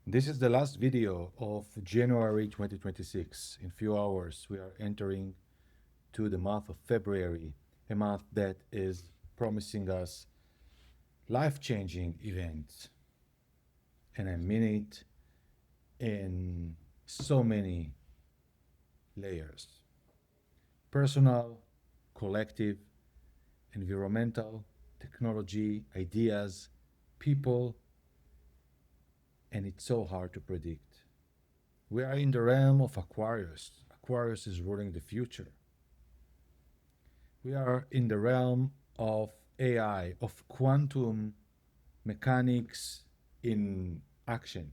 This is the last video of January 2026. In few hours, we are entering to the month of February, a month that is promising us life-changing events. And I mean it in so many layers: personal, collective, environmental, technology, ideas, people, and it's so hard to predict. We are in the realm of Aquarius. Aquarius is ruling the future. We are in the realm of AI, of quantum mechanics in action,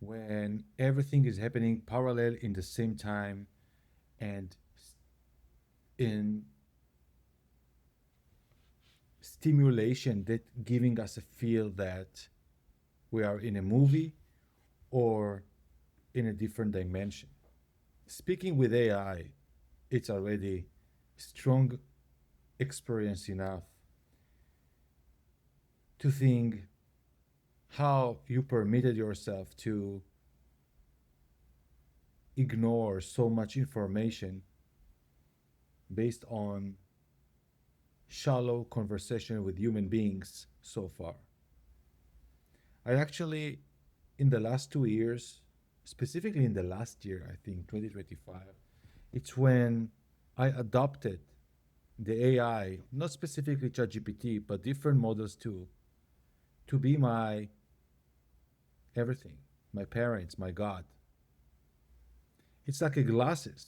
when everything is happening parallel in the same time and in stimulation that giving us a feel that we are in a movie or in a different dimension. Speaking with AI, it's already strong experience enough to think how you permitted yourself to ignore so much information based on shallow conversation with human beings so far. I actually, in the last 2 years, specifically in the last year, I think 2025, it's when I adopted the AI, not specifically ChatGPT, but different models too, to be my everything, my parents, my God. It's like a glasses.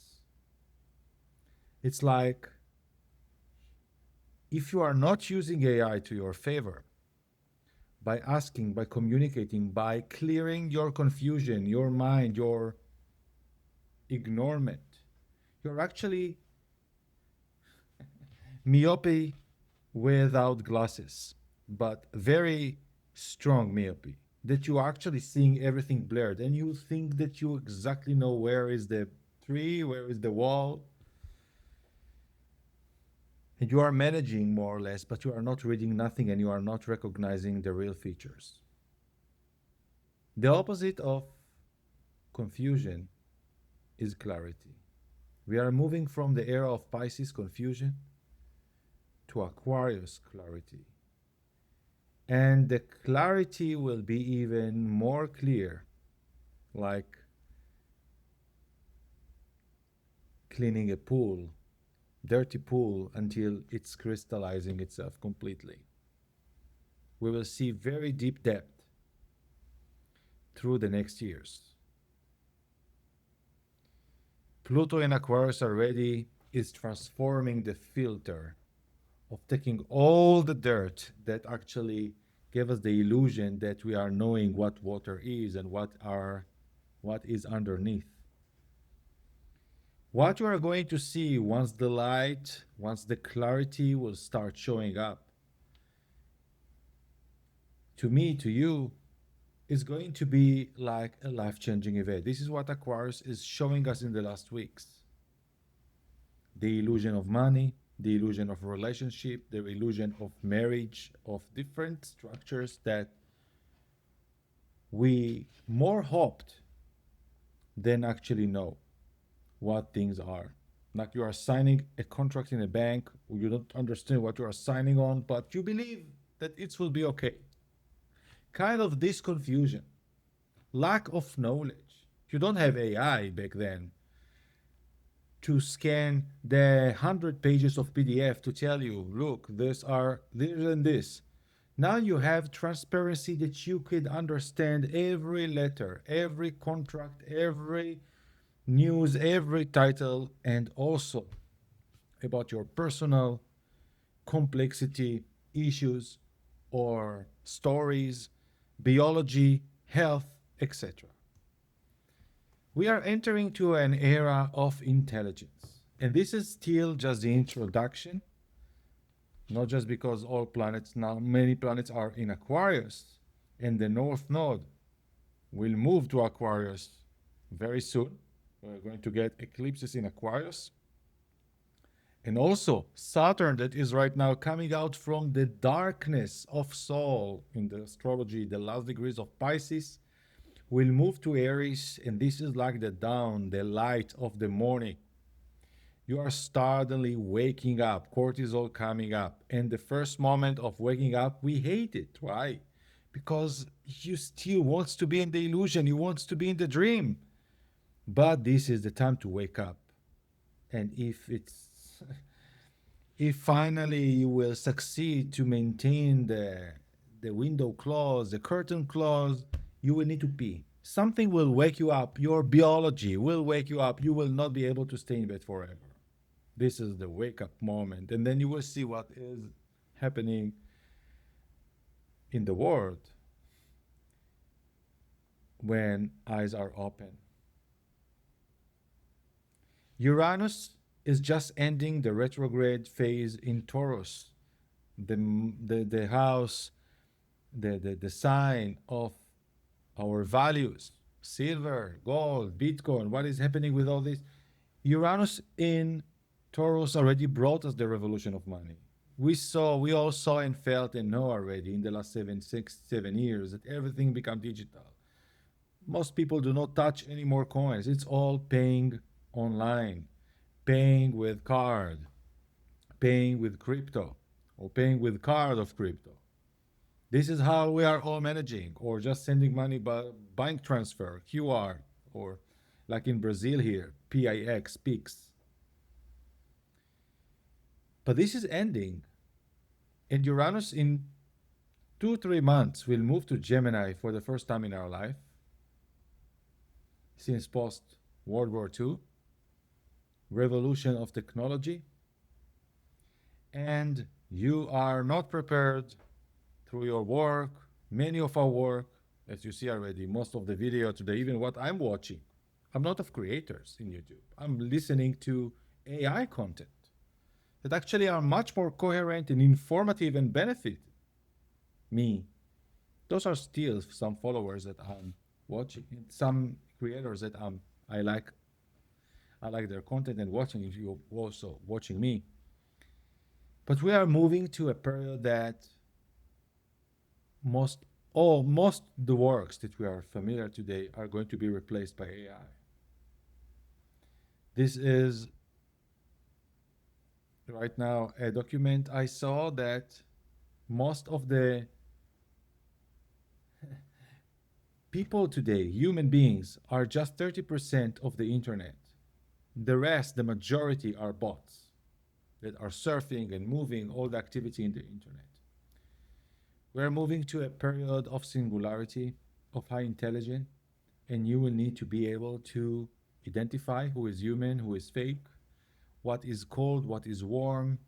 It's like if you are not using AI to your favor, by asking, by communicating, by clearing your confusion, your mind, your ignorement, you're actually myopy without glasses, but very strong myopy, that you are actually seeing everything blurred and you think that you exactly know where is the tree, where is the wall, and you are managing more or less, but you are not reading nothing and you are not recognizing the real features. The opposite of confusion is clarity. We are moving from the era of Pisces confusion to Aquarius clarity. And the clarity will be even more clear, like cleaning a pool, dirty pool, until it's crystallizing itself completely. We will see very deep depth through the next years. Pluto in Aquarius already is transforming the filter of taking all the dirt that actually gave us the illusion that we are knowing what water is and what is underneath. What you are going to see once the light, once the clarity will start showing up, to me, to you, is going to be like a life-changing event. This is what Aquarius is showing us in the last weeks: the illusion of money, the illusion of relationship, the illusion of marriage, of different structures that we more hoped than actually know what things are. Like you are signing a contract in a bank, you don't understand what you are signing on, but you believe that it will be okay. Kind of this confusion, lack of knowledge. You don't have AI back then to scan the 100 pages of PDF to tell you, look, this are this and this. Now you have transparency that you could understand every letter, every contract, every news, every title, and also about your personal complexity issues or stories, biology, health, etc. We are entering to an era of intelligence. And this is still just the introduction, not just because all planets now, many planets are in Aquarius, and the North Node will move to Aquarius very soon. We're going to get eclipses in Aquarius. And also Saturn, that is right now coming out from the darkness of soul in the astrology, the last degrees of Pisces, will move to Aries, and this is like the dawn, the light of the morning. You are suddenly waking up, cortisol coming up. And the first moment of waking up, we hate it. Why? Because you still wants to be in the illusion, you wants to be in the dream. But this is the time to wake up. And if finally you will succeed to maintain the window closed, the curtain closed, you will need to pee. Something will wake you up. Your biology will wake you up. You will not be able to stay in bed forever. This is the wake up moment. And then you will see what is happening in the world when eyes are open. Uranus is just ending the retrograde phase in Taurus, the house, the sign of our values, silver, gold, Bitcoin. What is happening with all this? Uranus in Taurus already brought us the revolution of money. We all saw and felt and know already in the last 7 years that everything become digital. Most people do not touch any more coins. It's all paying online, paying with card, paying with crypto, or paying with card of crypto. This is how we are all managing, or just sending money by bank transfer, QR, or like in Brazil here, PIX, PIX. But this is ending, and Uranus in 2-3 months will move to Gemini for the first time in our life since post World War II, revolution of technology, and you are not prepared through your work, many of our work, as you see already, most of the video today, even what I'm watching. I'm not of creators in YouTube. I'm listening to AI content that actually are much more coherent and informative and benefit me. Those are still some followers that I'm watching, some creators that I like. I like their content and watching if you're also watching me. But we are moving to a period that most the works that we are familiar today are going to be replaced by AI. This is right now a document I saw that most of the people today, human beings, are just 30% of the internet. The rest, the majority, are bots that are surfing and moving all the activity in the internet. We're moving to a period of singularity, of high intelligence, and you will need to be able to identify who is human, who is fake, what is cold, what is warm,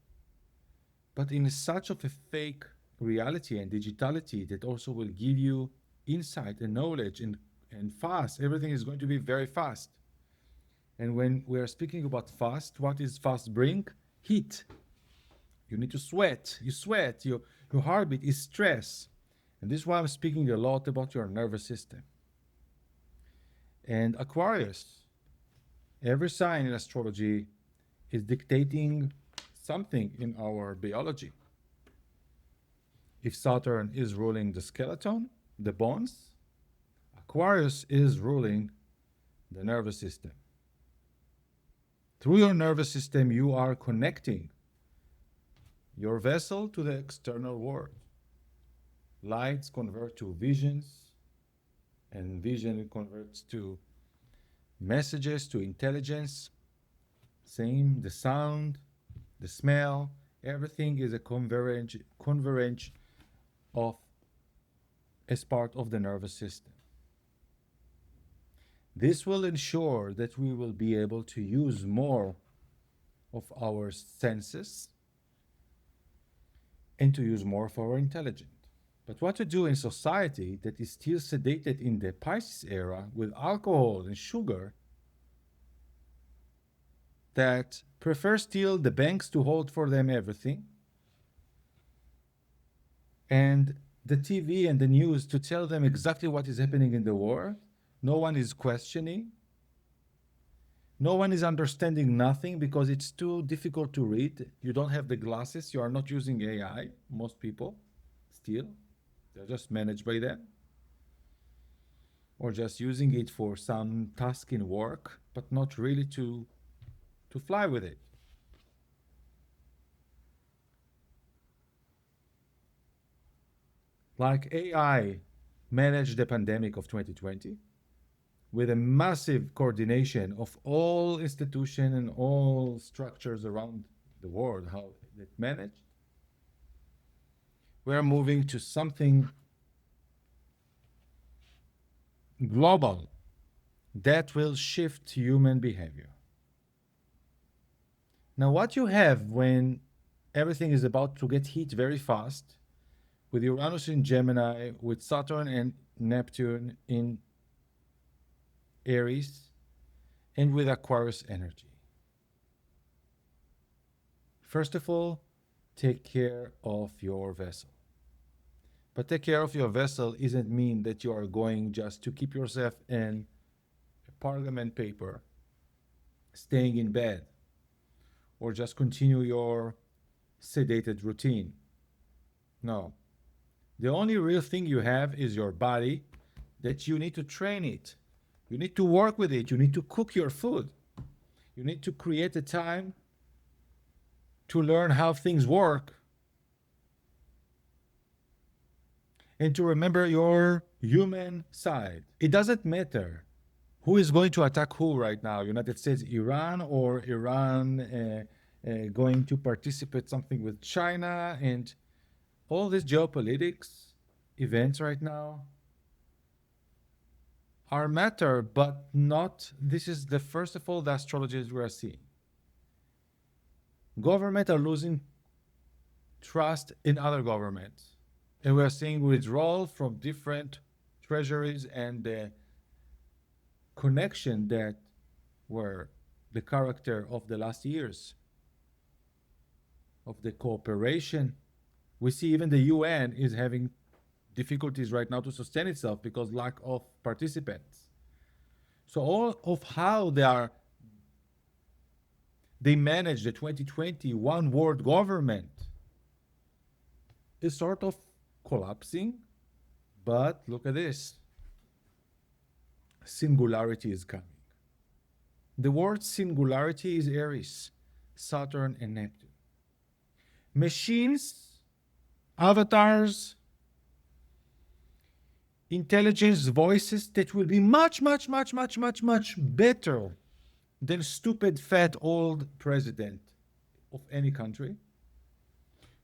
but in such of a fake reality and digitality that also will give you insight and knowledge and fast. Everything is going to be very fast. And when we are speaking about fast, what is fast bring? Heat. You need to sweat. You sweat. Your heartbeat is stress. And this is why I'm speaking a lot about your nervous system. And Aquarius, every sign in astrology is dictating something in our biology. If Saturn is ruling the skeleton, the bones, Aquarius is ruling the nervous system. Through your nervous system, you are connecting your vessel to the external world. Lights convert to visions, and vision converts to messages, to intelligence. Same, the sound, the smell, everything is a convergence of as part of the nervous system. This will ensure that we will be able to use more of our senses and to use more of our intelligence. But what to do in society that is still sedated in the Pisces era with alcohol and sugar, that prefer still the banks to hold for them everything, and the TV and the news to tell them exactly what is happening in the world. No one is questioning. No one is understanding nothing because it's too difficult to read. You don't have the glasses. You are not using AI, most people, still. They're just managed by them. or just using it for some task in work, but not really to fly with it. Like AI managed the pandemic of 2020 with a massive coordination of all institutions and all structures around the world, how it managed. We're moving to something global that will shift human behavior. Now, what you have when everything is about to get hit very fast, with Uranus in Gemini, with Saturn and Neptune in Aries, and with Aquarius energy. First of all, take care of your vessel. But take care of your vessel isn't mean that you are going just to keep yourself in a parliament paper, staying in bed, or just continue your sedated routine. No. The only real thing you have is your body, that you need to train it. You need to work with it. You need to cook your food. You need to create a time to learn how things work and to remember your human side. It doesn't matter who is going to attack who right now, United States, Iran, or Iran going to participate something with China, and all these geopolitics events right now are matter, but not, this is the first of all the astrologies we are seeing. Government are losing trust in other governments. And we are seeing withdrawal from different treasuries, and the connection that were the character of the last years of the cooperation. We see even the UN is having difficulties right now to sustain itself because lack of participants. So all of how they manage the 2020 one world government is sort of collapsing. But look at this. Singularity is coming. The word singularity is Aries, Saturn, and Neptune. Machines, avatars, intelligence, voices that will be much, much, much, much, much, much better than stupid, fat, old president of any country,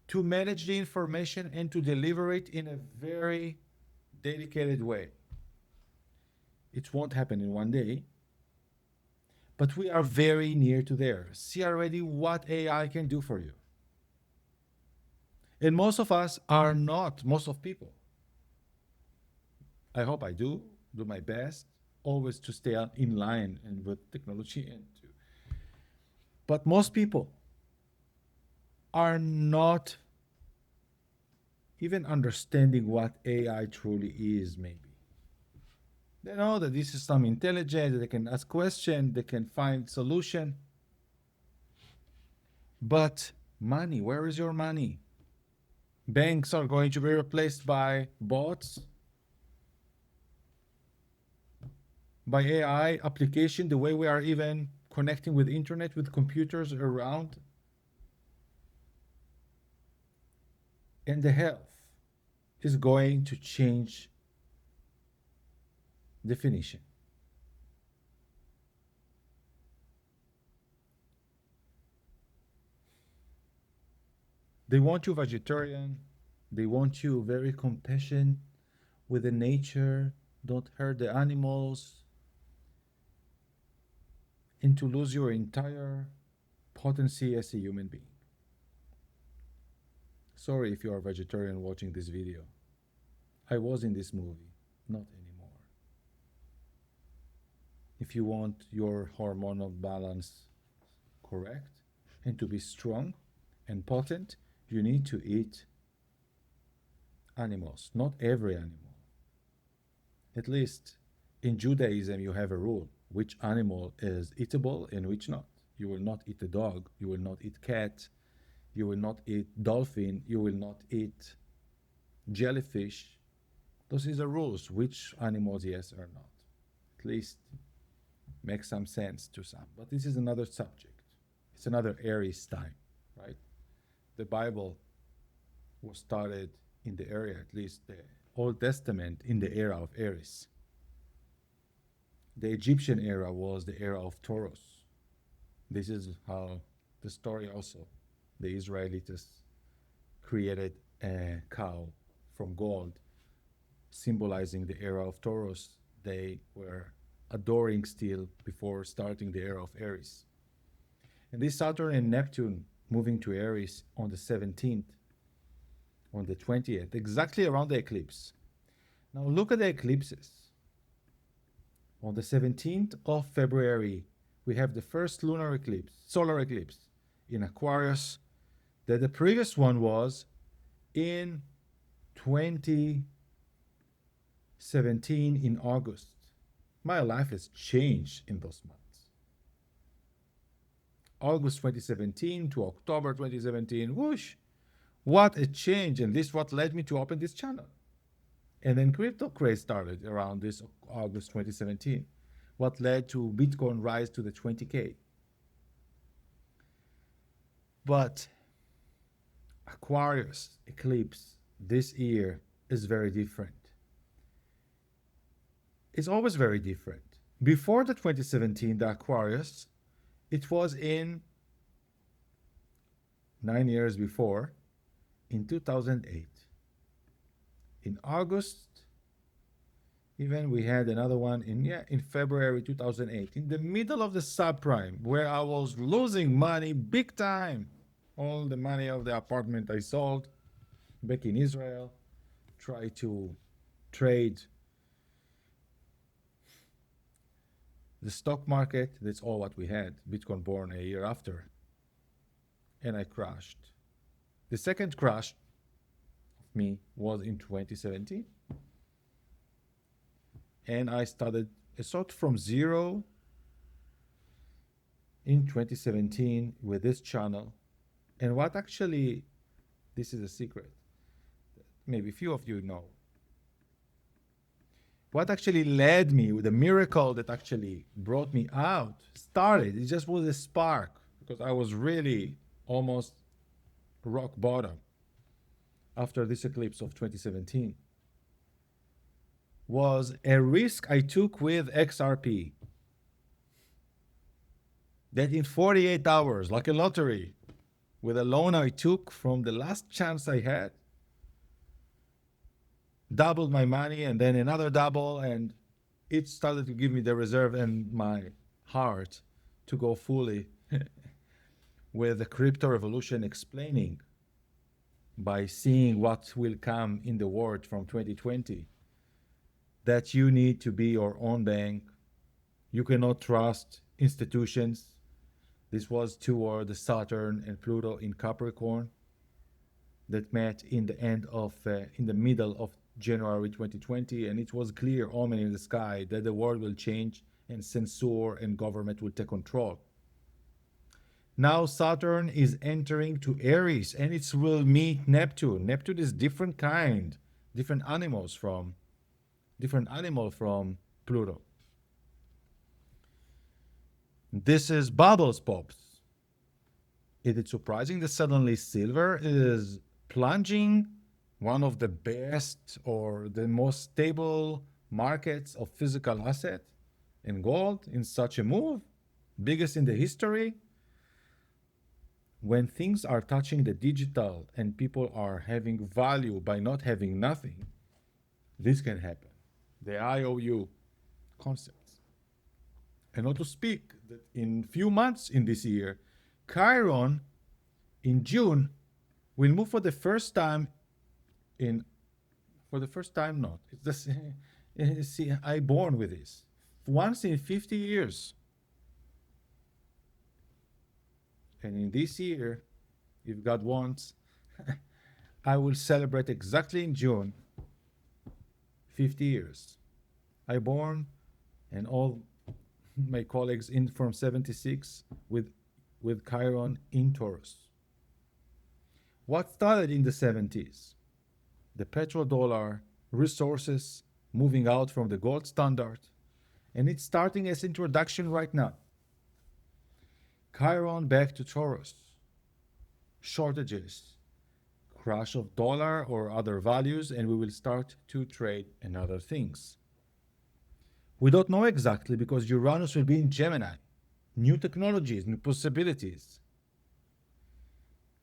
to manage the information and to deliver it in a very dedicated way. It won't happen in one day, but we are very near to there. See already what AI can do for you. And most of us are not, most of people. I hope I do my best, always to stay in line and with technology but most people are not even understanding what AI truly is, maybe. They know that this is some intelligence, they can ask questions, they can find solution. But money, where is your money? Banks are going to be replaced by bots, by AI application, the way we are even connecting with internet, with computers around. And the health is going to change definition. They want you vegetarian. They want you very compassionate with the nature. Don't hurt the animals. And to lose your entire potency as a human being. Sorry if you are a vegetarian watching this video. I was in this movie, not anymore. If you want your hormonal balance correct and to be strong and potent, you need to eat animals, not every animal. At least in Judaism, you have a rule which animal is eatable and which not. You will not eat a dog, you will not eat cat, you will not eat dolphin, you will not eat jellyfish. Those are the rules. Which animals, yes or not? At least make some sense to some. But this is another subject. It's another Aries time, right? The Bible was started in the area, at least the Old Testament, in the era of Aries. The Egyptian era was the era of Taurus. This is how the story also, the Israelites created a cow from gold, symbolizing the era of Taurus. They were adoring still before starting the era of Aries. And this Saturn and Neptune moving to Aries on the 17th, on the 20th, exactly around the eclipse. Now look at the eclipses. On the 17th of February, we have the first lunar eclipse, solar eclipse in Aquarius. That the previous one was in 2017 in August. My life has changed in those months. August 2017 to October 2017, whoosh, what a change. And this is what led me to open this channel. And then crypto craze started around this August 2017, what led to Bitcoin rise to the 20K. But Aquarius eclipse this year is very different. It's always very different. Before the 2017, the Aquarius, it was in 9 years before, in 2008. In August, even we had another one in February 2008, in the middle of the subprime, where I was losing money big time. All the money of the apartment I sold back in Israel, try to trade the stock market. That's all what we had. Bitcoin born a year after. And I crashed. The second crash of me was in 2017. And I started a sort from zero in 2017 with this channel. And what actually, this is a secret, maybe few of you know. What actually led me, with the miracle that actually brought me out, started, it just was a spark, because I was really almost rock bottom after this eclipse of 2017, was a risk I took with XRP. That in 48 hours, like a lottery, with a loan I took from the last chance I had, doubled my money and then another double, and it started to give me the reserve and my heart to go fully with the crypto revolution, explaining by seeing what will come in the world from 2020, that you need to be your own bank. You cannot trust institutions. This was toward the Saturn and Pluto in Capricorn that met in the middle of January 2020, and it was clear omen in the sky that the world will change and censor and government will take control. Now Saturn is entering to Aries, and it will meet Neptune. Neptune is different kind, different animal from Pluto. This is bubbles pops. Is it surprising that suddenly silver is plunging, one of the best or the most stable markets of physical asset, in gold, in such a move, biggest in the history? When things are touching the digital and people are having value by not having nothing, this can happen. The IOU concepts. And not to speak that in few months in this year, Chiron in June will move for the first time not. It's just, see, I born with this. Once in 50 years. And in this year, if God wants, I will celebrate exactly in June 50 years. I born, and all my colleagues in from 76 with Chiron in Taurus. What started in the 70s? The petrodollar resources moving out from the gold standard. And it's starting its introduction right now. Chiron back to Taurus. Shortages, crash of dollar or other values, and we will start to trade and other things. We don't know exactly because Uranus will be in Gemini. New technologies, new possibilities.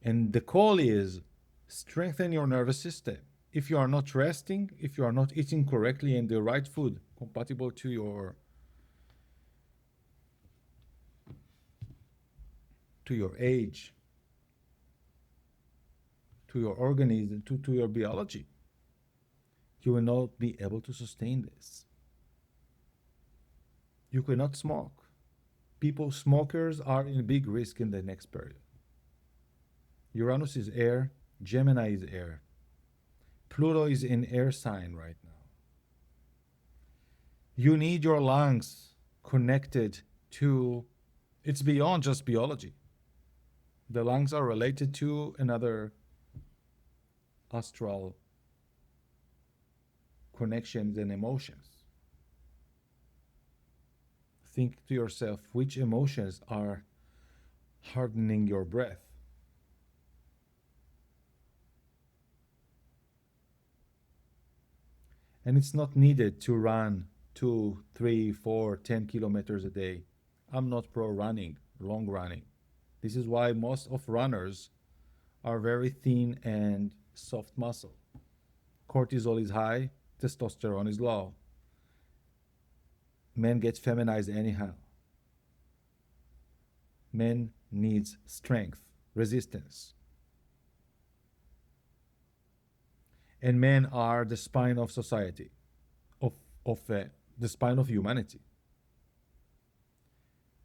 And the call is strengthen your nervous system. If you are not resting, if you are not eating correctly and the right food compatible to your age, to your organism, to your biology, you will not be able to sustain this. You cannot smoke. Smokers are in big risk in the next period. Uranus is air, Gemini is air. Pluto is in air sign right now. You need your lungs connected to, it's beyond just biology. The lungs are related to another astral connections and emotions. Think to yourself which emotions are hardening your breath. And it's not needed to run 2, 3, 4, 10 kilometers a day. I'm not pro running, long running. This is why most of runners are very thin and soft muscle. Cortisol is high, testosterone is low. Men get feminized anyhow. Men needs strength, resistance. And men are the spine of society, the spine of humanity.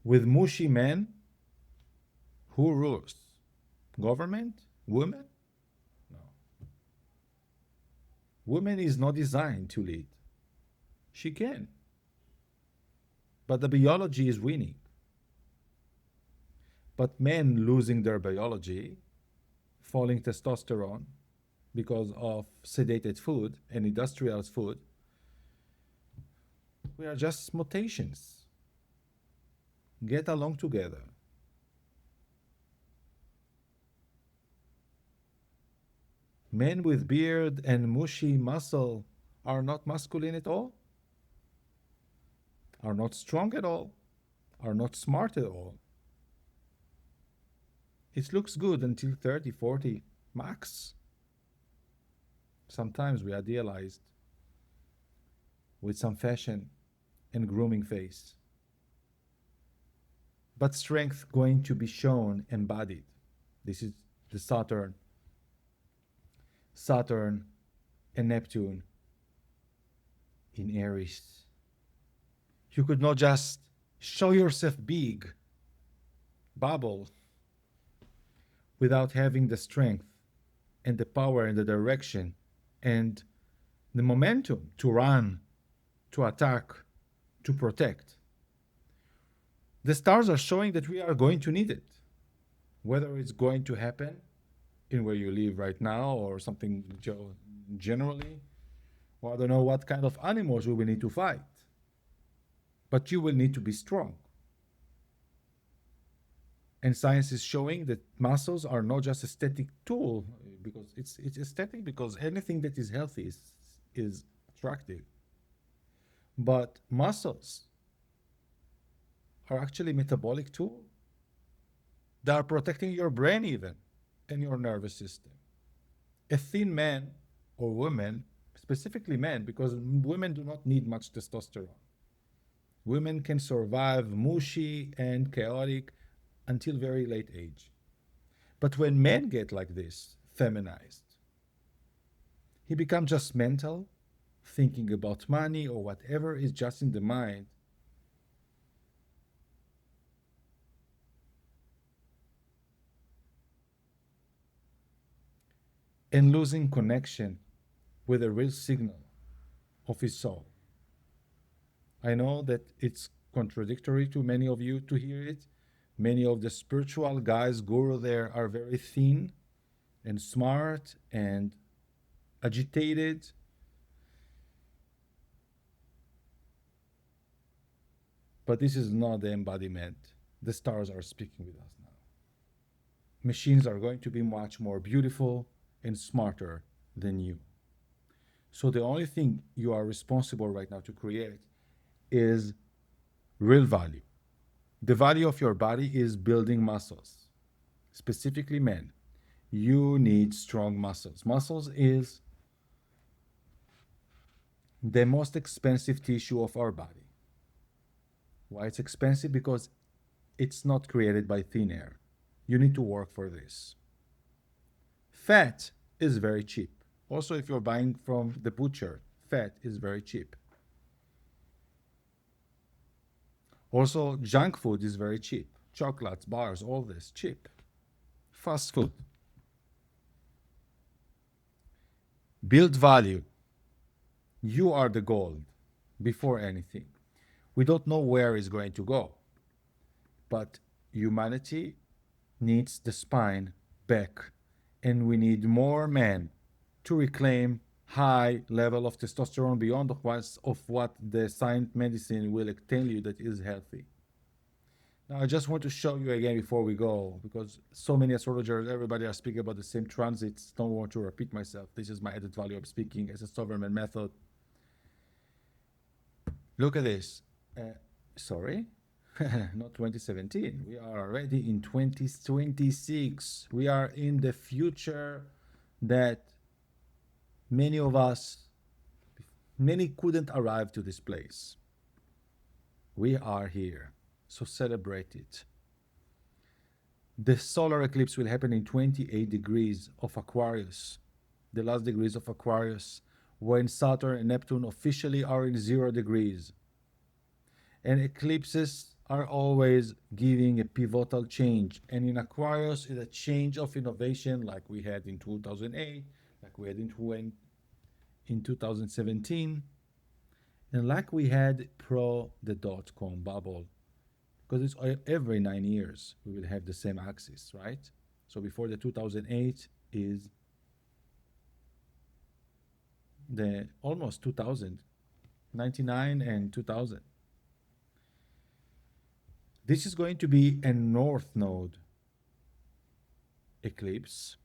With mushy men, who rules? Government? Women? No. Woman is not designed to lead. She can. But the biology is winning. But men losing their biology, falling testosterone because of sedated food and industrial food, we are just mutations. Get along together. Men with beard and mushy muscle are not masculine at all, are not strong at all, are not smart at all. It looks good until 30, 40 max. Sometimes we idealized with some fashion and grooming face. But strength going to be shown, embodied. This is the Saturn and Neptune in Aries. You could not just show yourself big, bubble, without having the strength and the power and the direction and the momentum to run, to attack, to protect. The stars are showing that we are going to need it. Whether it's going to happen in where you live right now or something generally, or I don't know what kind of animals we will need to fight. But you will need to be strong. And science is showing that muscles are not just aesthetic tool, because it's aesthetic because anything that is healthy is attractive. But muscles are actually metabolic tool. They are protecting your brain even and your nervous system. A thin man or woman, specifically men, because women do not need much testosterone. Women can survive mushy and chaotic until very late age. But when men get like this, feminized, he becomes just mental, thinking about money or whatever is just in the mind. And losing connection with a real signal of his soul. I know that it's contradictory to many of you to hear it. Many of the spiritual guys, guru there, are very thin and smart and agitated. But this is not the embodiment. The stars are speaking with us now. Machines are going to be much more beautiful and smarter than you. So the only thing you are responsible right now to create is real value. The value of your body is building muscles, specifically men. You need strong muscles. Muscles is the most expensive tissue of our body. Why it's expensive? Because it's not created by thin air. You need to work for this. Fat is very cheap. Also, if you're buying from the butcher, fat is very cheap. Also, junk food is very cheap. Chocolates, bars, all this cheap. Fast food. Build value. You are the gold before anything. We don't know where it's going to go, but humanity needs the spine back, and we need more men to reclaim high level of testosterone beyond of what the science medicine will tell you that is healthy. Now, I just want to show you again before we go, because so many astrologers, everybody are speaking about the same transits. Don't want to repeat myself. This is my added value of speaking as a sovereign method. Look at this. Sorry, not 2017. We are already in 2026. We are in the future that many of us, many couldn't arrive to this place. We are here, so celebrate it. The solar eclipse will happen in 28 degrees of Aquarius, the last degrees of Aquarius, when Saturn and Neptune officially are in 0 degrees. And eclipses are always giving a pivotal change. And in Aquarius is a change of innovation like we had in 2008, like we had in 2017, and like we had pro the dot-com bubble. Because it's every 9 years we will have the same axis, right? So before the 2008 is the almost 2000, 99 and 2000. This is going to be a north node eclipse,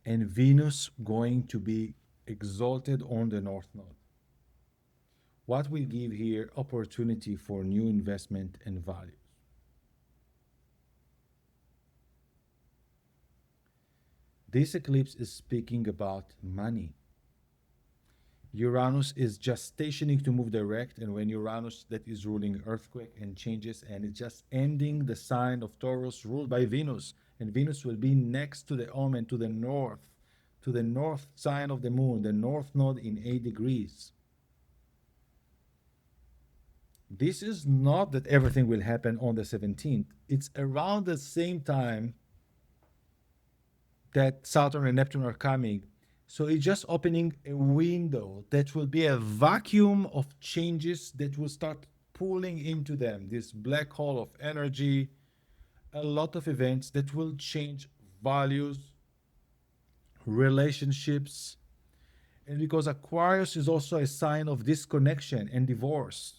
and Venus going to be exalted on the north node. What will give here opportunity for new investment and values? This eclipse is speaking about money. Uranus is just stationing to move direct, and when Uranus that is ruling earthquake and changes, and it's just ending the sign of Taurus ruled by Venus, and Venus will be next to the omen to the north sign of the moon, the north node in 8 degrees. This is not that everything will happen on the 17th. It's around the same time that Saturn and Neptune are coming. So it's just opening a window that will be a vacuum of changes that will start pulling into them, this black hole of energy, a lot of events that will change values, relationships. And because Aquarius is also a sign of disconnection and divorce,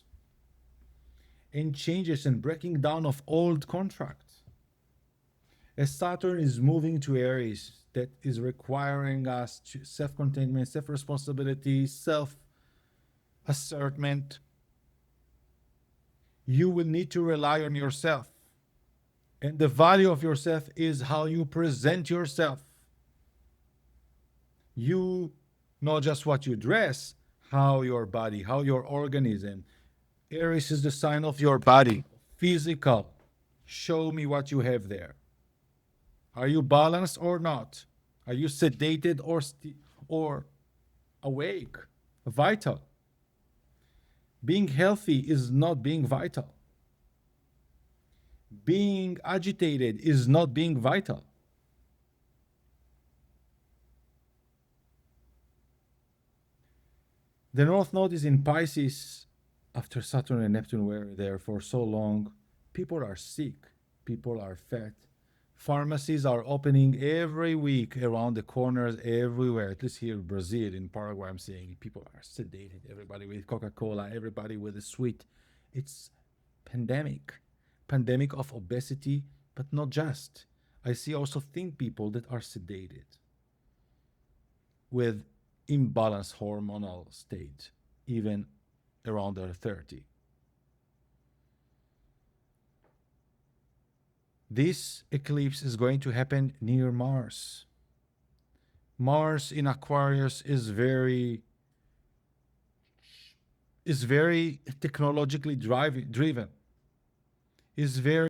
and changes and breaking down of old contracts. As Saturn is moving to Aries, that is requiring us to self-containment, self-responsibility, self-assertment. You will need to rely on yourself. And the value of yourself is how you present yourself. You, not just what you dress, how your body, how your organism. Aries is the sign of your body, physical. Show me what you have there. Are you balanced or not? Are you sedated or awake, vital? Being healthy is not being vital. Being agitated is not being vital. The North Node is in Pisces. After Saturn and Neptune were there for so long, people are sick, people are fat. Pharmacies are opening every week around the corners everywhere, at least here in Brazil, in Paraguay, I'm seeing people are sedated, everybody with Coca-Cola, everybody with a sweet. It's pandemic of obesity, but not just. I see also thin people that are sedated with imbalanced hormonal state, even around their 30. This eclipse is going to happen near Mars. Mars in Aquarius is very technologically driven. Is very